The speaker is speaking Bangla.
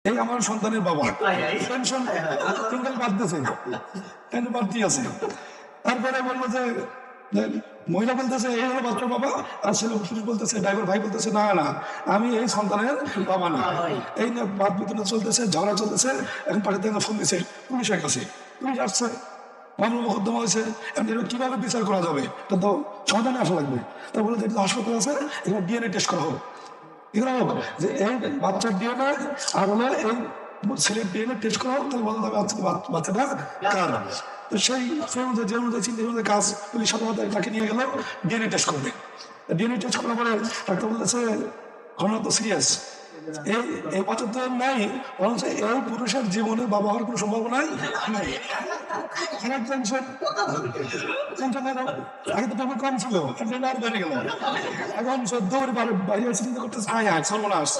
এই আমার সন্তানের বাবা টেনশন বাড়তেছে, টেনশন বাড়তেই আছে। তারপরে বললো যে মহিলা বলতেছে এই হলো বাচ্চার বাবা, আর ছেলে পুরুষ বলতেছে, ড্রাইভার ভাই বলতেছে না না আমি এই সন্তানের বাবা না। এই না বাদ বিতরণ চলতেছে, ঝগড়া চলতেছে। এখন পাশে থেকে ফোন দিচ্ছে পুলিশের কাছে, পুলিশ আসছে, মামলা মোকদ্দমা হয়েছে। এখন এটা কিভাবে বিচার করা যাবে, এটা তো সমাধানে আসা লাগবে। তা বলে যে হাসপাতাল আছে, এখানে ডিএনএ টেস্ট করা হোক। এগুলো হোক যে এই বাচ্চার ডিএনএ আর হলো এই ছেলের ডিএনএ টেস্ট করা হোক, তাহলে বলা যাবে বাচ্চাটা কার। তো সেই অনুযায়ী যে অনুযায়ী চিন্তা অনুযায়ী কাজ পুলিশ সাথে তাকে নিয়ে গেল ডিএনএ টেস্ট করবে। ডিএনএ টেস্ট করার পরে ডাক্তার বলতেছে ঘটনা তো সিরিয়াস, এই বাচ্চা তো নাই, বরঞ্চ এই পুরুষের জীবনে বাবা হওয়ার কোনো সম্ভাবনাই নাই। আগে তো টাকা কম ছিল, আর বেড়ে গেল। এখন 14 বাইরে চিন্তা করতেছে হায় হায় সর্বনাশ।